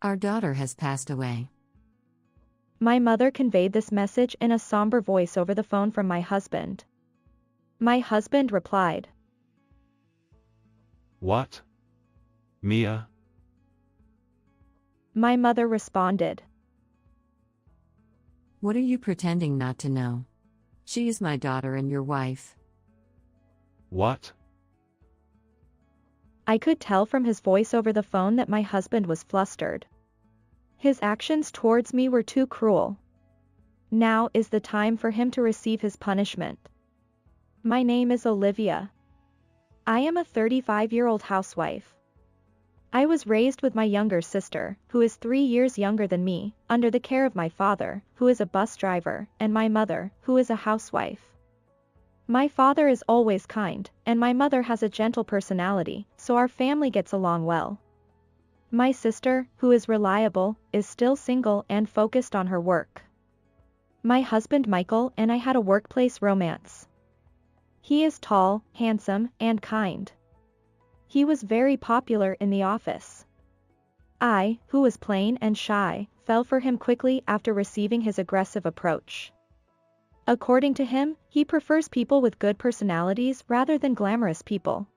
Our daughter has passed away. My mother conveyed this message in a somber voice over the phone from my husband. My husband replied, "What? Mia?" My mother responded, What are you pretending not to know? She is my daughter and your wife. "What?" I could tell from his voice over the phone that my husband was flustered. His actions towards me were too cruel. Now is the time for him to receive his punishment. My name is Olivia. I am a 35-year-old housewife. I was raised with my younger sister, who is 3 years younger than me, under the care of my father, who is a bus driver, and my mother, who is a housewife. My father is always kind, and my mother has a gentle personality, so our family gets along well. My sister, who is reliable, is still single and focused on her work. My husband Michael and I had a workplace romance. He is tall, handsome, and kind. He was very popular in the office. I, who was plain and shy, fell for him quickly after receiving his aggressive approach. According to him, he prefers people with good personalities rather than glamorous people.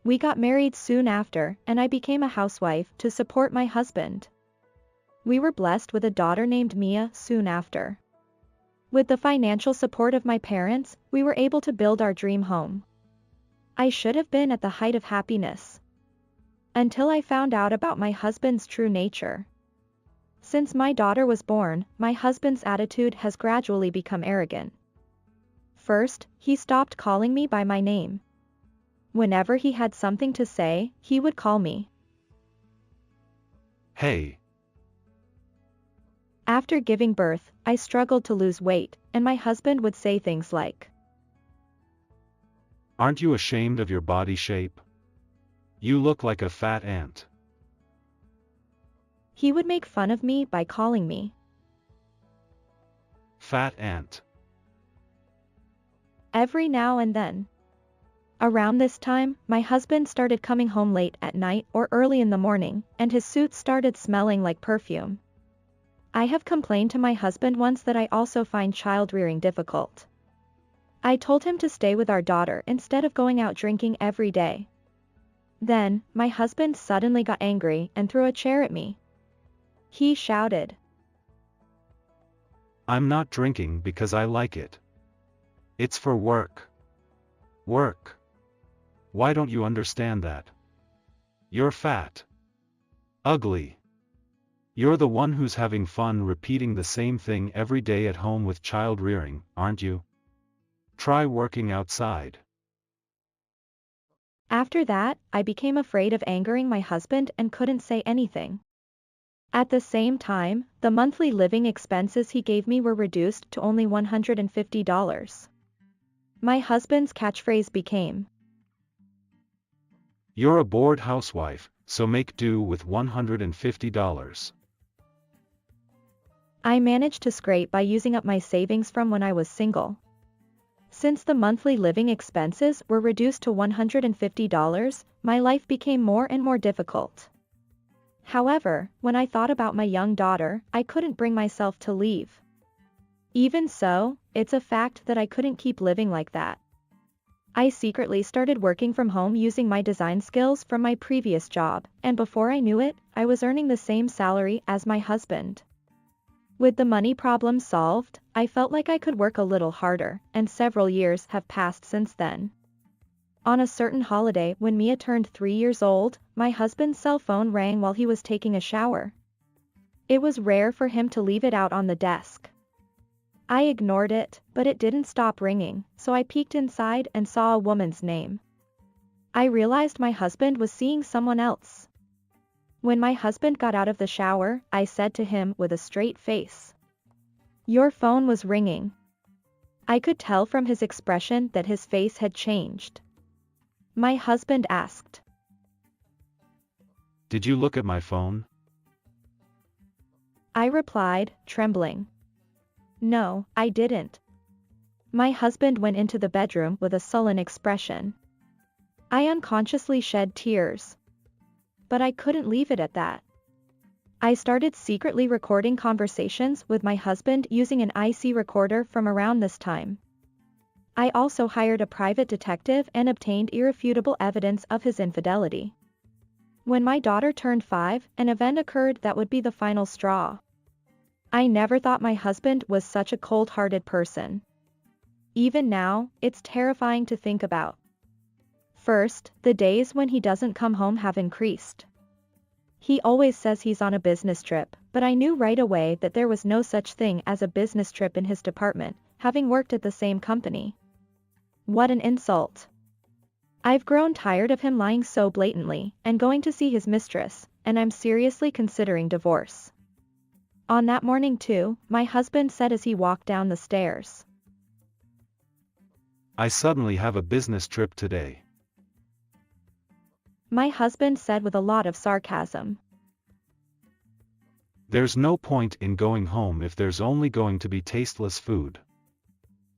We got married soon after, and I became a housewife to support my husband. We were blessed with a daughter named Mia soon after. With the financial support of my parents, we were able to build our dream home. I should have been at the height of happiness. Until I found out about my husband's true nature. Since my daughter was born, my husband's attitude has gradually become arrogant. First, he stopped calling me by my name. Whenever he had something to say, he would call me. "Hey." After giving birth, I struggled to lose weight, and my husband would say things like, "Aren't you ashamed of your body shape? You look like a fat ant." He would make fun of me by calling me "Fat ant." every now and then. Around this time, my husband started coming home late at night or early in the morning, and his suit started smelling like perfume. I have complained to my husband once that I also find child-rearing difficult. I told him to stay with our daughter instead of going out drinking every day. Then, my husband suddenly got angry and threw a chair at me. He shouted, "I'm not drinking because I like it. It's for work. Work. Why don't you understand that? You're fat. Ugly. You're the one who's having fun repeating the same thing every day at home with child rearing, aren't you? Try working outside." After that, I became afraid of angering my husband and couldn't say anything. At the same time, the monthly living expenses he gave me were reduced to only $150. My husband's catchphrase became, "You're a bored housewife, so make do with $150. I managed to scrape by using up my savings from when I was single. Since the monthly living expenses were reduced to $150, my life became more and more difficult. However, when I thought about my young daughter, I couldn't bring myself to leave. Even so, it's a fact that I couldn't keep living like that. I secretly started working from home using my design skills from my previous job, and before I knew it, I was earning the same salary as my husband. With the money problem solved, I felt like I could work a little harder, and several years have passed since then. On a certain holiday when Mia turned 3 years old, my husband's cell phone rang while he was taking a shower. It was rare for him to leave it out on the desk. I ignored it, but it didn't stop ringing, so I peeked inside and saw a woman's name. I realized my husband was seeing someone else. When my husband got out of the shower, I said to him with a straight face, "Your phone was ringing." I could tell from his expression that his face had changed. My husband asked, "Did you look at my phone?" I replied, trembling, "No, I didn't." My husband went into the bedroom with a sullen expression. I unconsciously shed tears. But I couldn't leave it at that. I started secretly recording conversations with my husband using an IC recorder from around this time. I also hired a private detective and obtained irrefutable evidence of his infidelity. When my daughter turned 5, an event occurred that would be the final straw. I never thought my husband was such a cold-hearted person. Even now, it's terrifying to think about. First, the days when he doesn't come home have increased. He always says he's on a business trip, but I knew right away that there was no such thing as a business trip in his department, having worked at the same company. What an insult. I've grown tired of him lying so blatantly and going to see his mistress, and I'm seriously considering divorce. On that morning too, my husband said as he walked down the stairs. I suddenly have a business trip today. My husband said with a lot of sarcasm. There's no point in going home if there's only going to be tasteless food.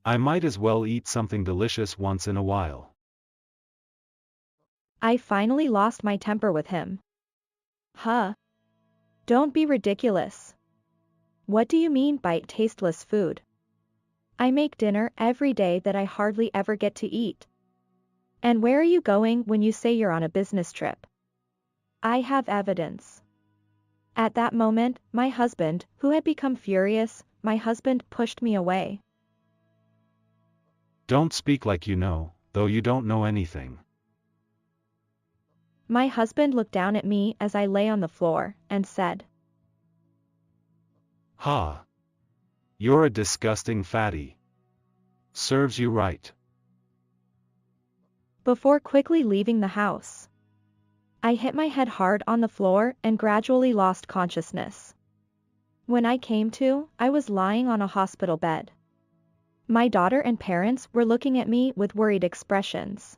I might as well eat something delicious once in a while. I finally lost my temper with him. Huh? Don't be ridiculous. What do you mean by tasteless food? I make dinner every day that I hardly ever get to eat. And where are you going when you say you're on a business trip? I have evidence. At that moment, my husband, who had become furious, my husband pushed me away. Don't speak like you know, though you don't know anything. My husband looked down at me as I lay on the floor, and said, Ha! You're a disgusting fatty. Serves you right. Before quickly leaving the house. I hit my head hard on the floor and gradually lost consciousness. When I came to, I was lying on a hospital bed. My daughter and parents were looking at me with worried expressions.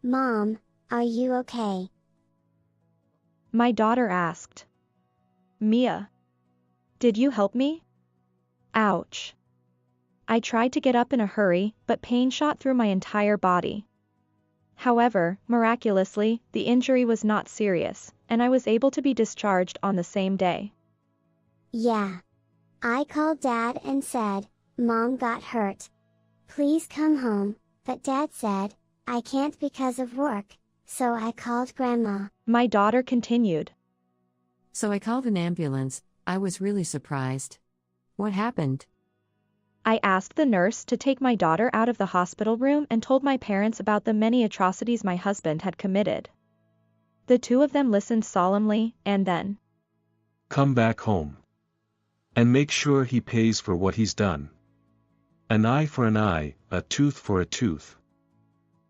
Mom, are you okay? My daughter asked. Mia. Did you help me? Ouch. I tried to get up in a hurry, but pain shot through my entire body. However, miraculously, the injury was not serious, and I was able to be discharged on the same day. Yeah. I called Dad and said, Mom got hurt. Please come home, but Dad said, I can't because of work, so I called Grandma. My daughter continued. So I called an ambulance. I was really surprised. What happened? I asked the nurse to take my daughter out of the hospital room and told my parents about the many atrocities my husband had committed. The two of them listened solemnly, and then, come back home. And make sure he pays for what he's done. An eye for an eye, a tooth for a tooth.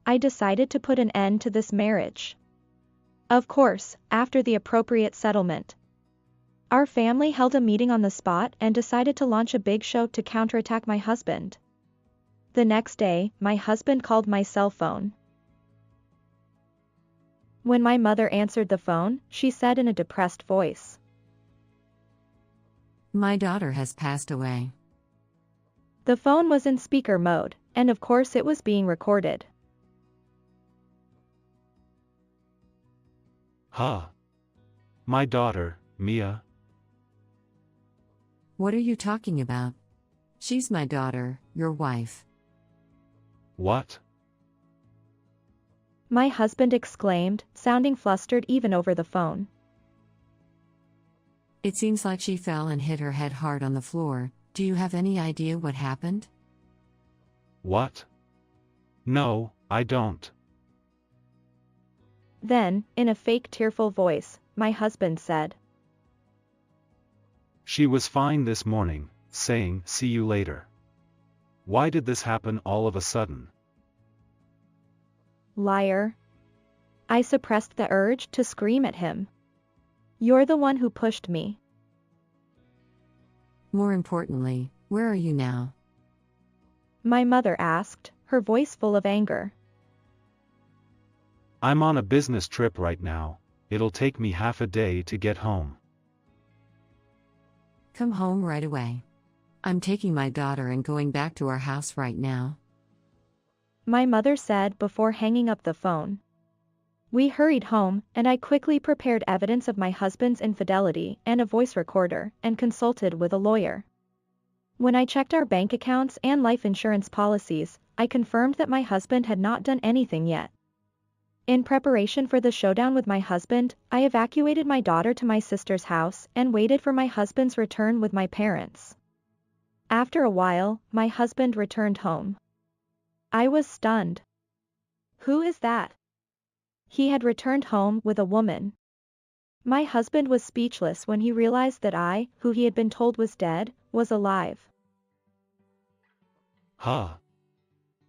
I decided to put an end to this marriage. Of course, after the appropriate settlement. Our family held a meeting on the spot and decided to launch a big show to counterattack my husband. The next day, my husband called my cell phone. When my mother answered the phone, she said in a depressed voice, My daughter has passed away. The phone was in speaker mode, and of course it was being recorded. Ha! My daughter, Mia. What are you talking about? She's my daughter, your wife. What? My husband exclaimed, sounding flustered even over the phone. It seems like she fell and hit her head hard on the floor. Do you have any idea what happened? What? No, I don't. Then, in a fake tearful voice, my husband said, She was fine this morning, saying, see you later. Why did this happen all of a sudden? Liar. I suppressed the urge to scream at him. You're the one who pushed me. More importantly, where are you now? My mother asked, her voice full of anger. I'm on a business trip right now. It'll take me half a day to get home. Come home right away. I'm taking my daughter and going back to our house right now. My mother said before hanging up the phone. We hurried home, and I quickly prepared evidence of my husband's infidelity and a voice recorder and consulted with a lawyer. When I checked our bank accounts and life insurance policies, I confirmed that my husband had not done anything yet. In preparation for the showdown with my husband, I evacuated my daughter to my sister's house and waited for my husband's return with my parents. After a while, my husband returned home. I was stunned. Who is that? He had returned home with a woman. My husband was speechless when he realized that I, who he had been told was dead, was alive. Huh?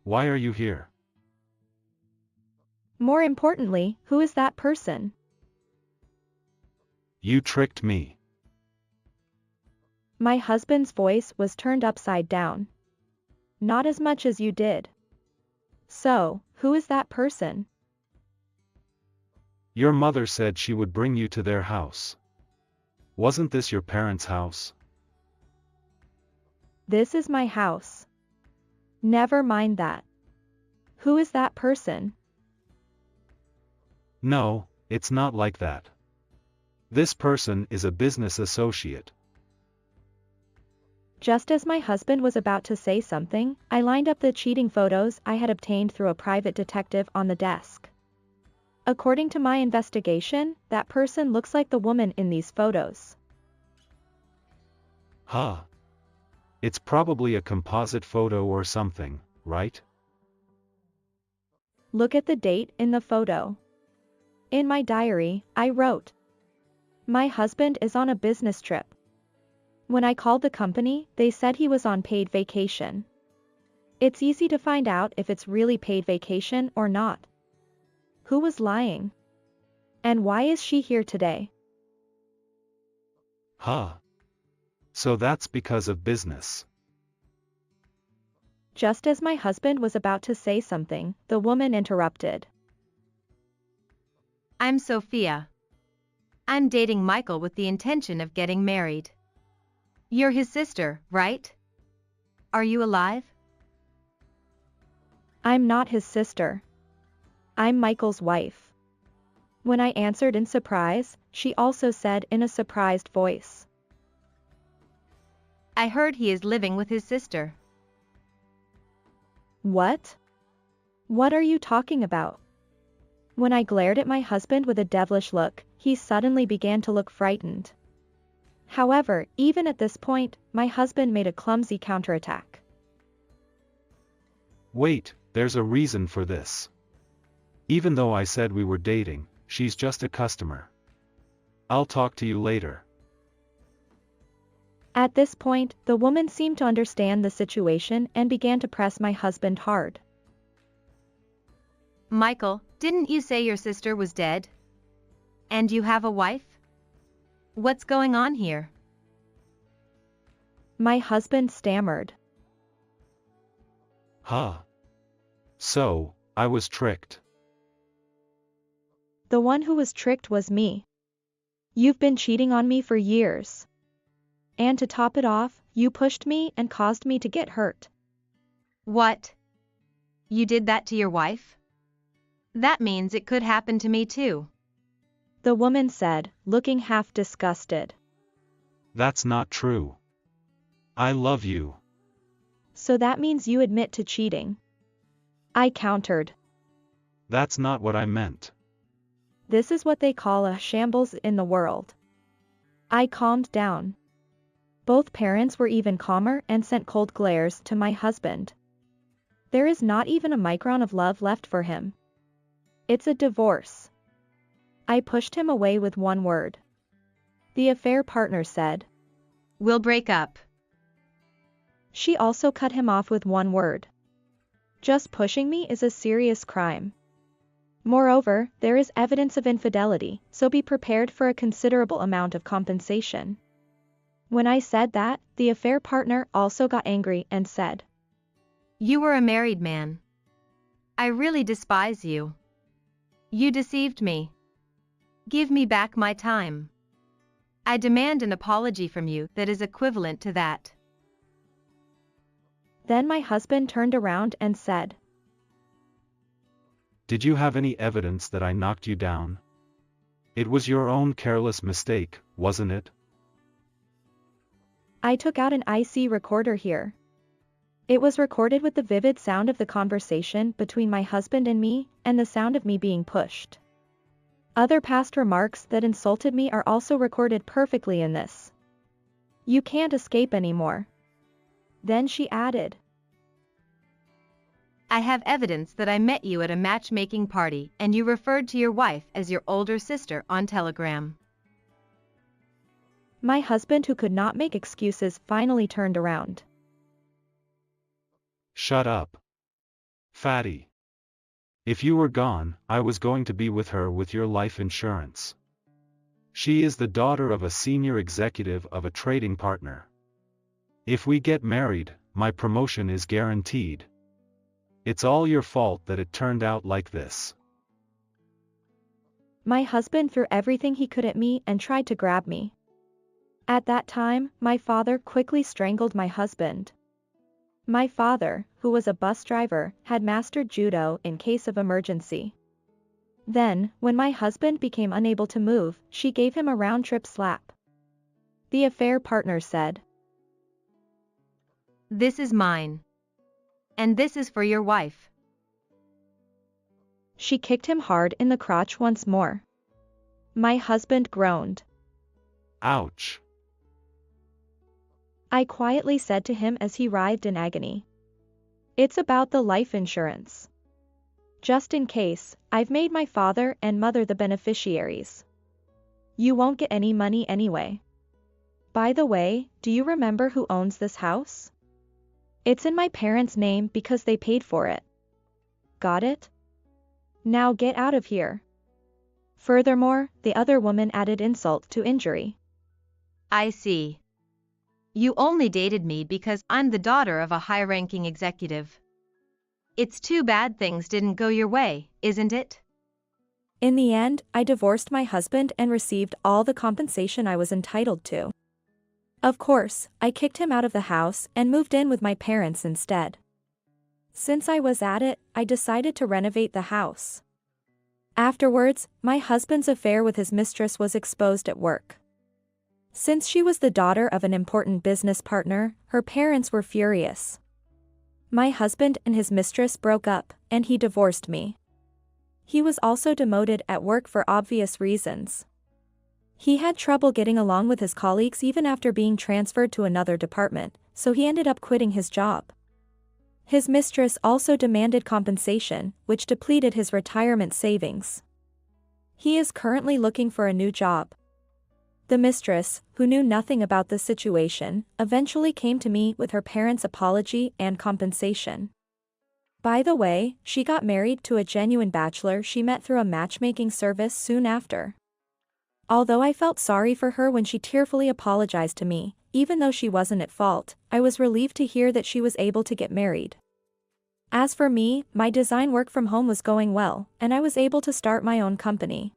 Why are you here? More importantly, who is that person? You tricked me. My husband's voice was turned upside down. Not as much as you did. So, who is that person? Your mother said she would bring you to their house. Wasn't this your parents' house? This is my house. Never mind that. Who is that person? No, it's not like that. This person is a business associate. Just as my husband was about to say something, I lined up the cheating photos I had obtained through a private detective on the desk. According to my investigation, that person looks like the woman in these photos. Huh? It's probably a composite photo or something, right? Look at the date in the photo. In my diary, I wrote, "My husband is on a business trip." When I called the company, they said he was on paid vacation. It's easy to find out if it's really paid vacation or not. Who was lying? And why is she here today? Huh? So that's because of business. Just as my husband was about to say something, the woman interrupted. I'm Sophia. I'm dating Michael with the intention of getting married. You're his sister, right? Are you alive? I'm not his sister. I'm Michael's wife. When I answered in surprise, she also said in a surprised voice. I heard he is living with his sister. What? What are you talking about? When I glared at my husband with a devilish look, he suddenly began to look frightened. However, even at this point, my husband made a clumsy counterattack. Wait, there's a reason for this. Even though I said we were dating, she's just a customer. I'll talk to you later. At this point, the woman seemed to understand the situation and began to press my husband hard. Michael, didn't you say your sister was dead? And you have a wife? What's going on here? My husband stammered. Huh? So, I was tricked. The one who was tricked was me. You've been cheating on me for years. And to top it off, you pushed me and caused me to get hurt. What? You did that to your wife? That means it could happen to me too. The woman said, looking half disgusted. That's not true. I love you. So that means you admit to cheating. I countered. That's not what I meant. This is what they call a shambles in the world. I calmed down. Both parents were even calmer and sent cold glares to my husband. There is not even a micron of love left for him. It's a divorce. I pushed him away with one word. The affair partner said, We'll break up. She also cut him off with one word. Just pushing me is a serious crime. Moreover, there is evidence of infidelity, so be prepared for a considerable amount of compensation. When I said that, the affair partner also got angry and said, You were a married man. I really despise you. You deceived me. Give me back my time. I demand an apology from you that is equivalent to that. Then my husband turned around and said, Did you have any evidence that I knocked you down? It was your own careless mistake, wasn't it? I took out an IC recorder here. It was recorded with the vivid sound of the conversation between my husband and me, and the sound of me being pushed. Other past remarks that insulted me are also recorded perfectly in this. You can't escape anymore. Then she added, I have evidence that I met you at a matchmaking party and you referred to your wife as your older sister on Telegram. My husband, who could not make excuses, finally turned around. Shut up. Fatty. If you were gone, I was going to be with her with your life insurance. She is the daughter of a senior executive of a trading partner. If we get married, my promotion is guaranteed. It's all your fault that it turned out like this. My husband threw everything he could at me and tried to grab me. At that time, my father quickly strangled my husband. My father, who was a bus driver, had mastered judo in case of emergency. Then, when my husband became unable to move, she gave him a round-trip slap. The affair partner said, This is mine. And this is for your wife. She kicked him hard in the crotch once more. My husband groaned. Ouch. I quietly said to him as he writhed in agony. It's about the life insurance. Just in case, I've made my father and mother the beneficiaries. You won't get any money anyway. By the way, do you remember who owns this house? It's in my parents' name because they paid for it. Got it? Now get out of here. Furthermore, the other woman added insult to injury. I see. You only dated me because I'm the daughter of a high-ranking executive. It's too bad things didn't go your way, isn't it? In the end, I divorced my husband and received all the compensation I was entitled to. Of course, I kicked him out of the house and moved in with my parents instead. Since I was at it, I decided to renovate the house. Afterwards, my husband's affair with his mistress was exposed at work. Since she was the daughter of an important business partner, her parents were furious. My husband and his mistress broke up, and he divorced me. He was also demoted at work for obvious reasons. He had trouble getting along with his colleagues even after being transferred to another department, so he ended up quitting his job. His mistress also demanded compensation, which depleted his retirement savings. He is currently looking for a new job. The mistress, who knew nothing about the situation, eventually came to me with her parents' apology and compensation. By the way, she got married to a genuine bachelor she met through a matchmaking service soon after. Although I felt sorry for her when she tearfully apologized to me, even though she wasn't at fault, I was relieved to hear that she was able to get married. As for me, my design work from home was going well, and I was able to start my own company.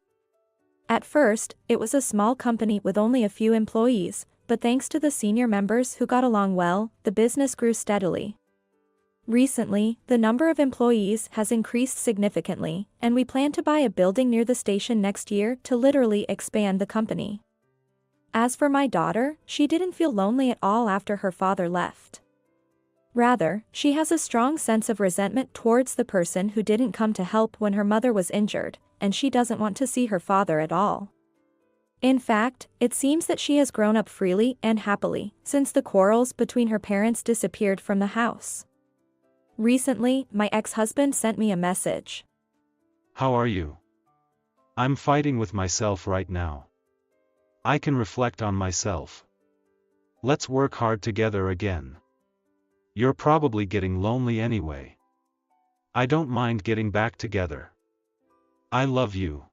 At first, it was a small company with only a few employees, but thanks to the senior members who got along well, the business grew steadily. Recently, the number of employees has increased significantly, and we plan to buy a building near the station next year to literally expand the company. As for my daughter, she didn't feel lonely at all after her father left. Rather, she has a strong sense of resentment towards the person who didn't come to help when her mother was injured, and she doesn't want to see her father at all. In fact, it seems that she has grown up freely and happily since the quarrels between her parents disappeared from the house. Recently, my ex-husband sent me a message. How are you? I'm fighting with myself right now. I can reflect on myself. Let's work hard together again. You're probably getting lonely anyway. I don't mind getting back together. I love you.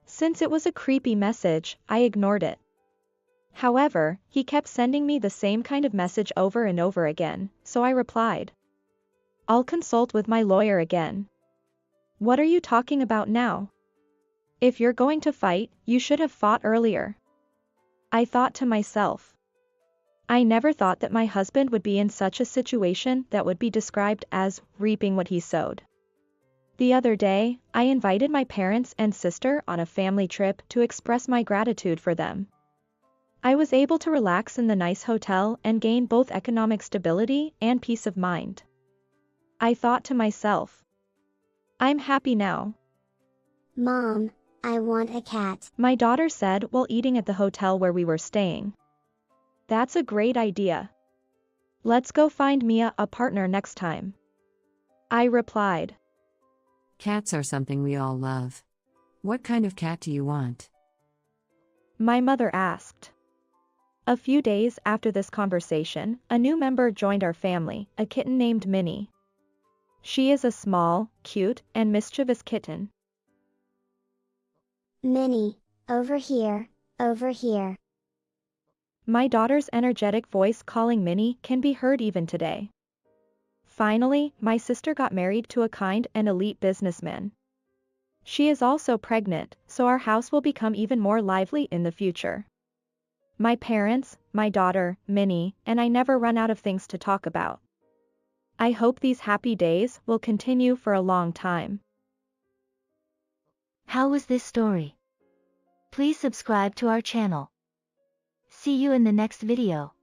Since it was a creepy message, I ignored it. However, he kept sending me the same kind of message over and over again, so I replied. I'll consult with my lawyer again. What are you talking about now? If you're going to fight, you should have fought earlier. I thought to myself. I never thought that my husband would be in such a situation that would be described as reaping what he sowed. The other day, I invited my parents and sister on a family trip to express my gratitude for them. I was able to relax in the nice hotel and gain both economic stability and peace of mind. I thought to myself, I'm happy now. Mom, I want a cat. My daughter said while eating at the hotel where we were staying. That's a great idea. Let's go find Mia a partner next time. I replied. Cats are something we all love. What kind of cat do you want? My mother asked. A few days after this conversation, a new member joined our family, a kitten named Minnie. She is a small, cute, and mischievous kitten. Minnie, over here, over here. My daughter's energetic voice calling Minnie can be heard even today. Finally, my sister got married to a kind and elite businessman. She is also pregnant, so our house will become even more lively in the future. My parents, my daughter, Minnie, and I never run out of things to talk about. I hope these happy days will continue for a long time. How was this story? Please subscribe to our channel. See you in the next video.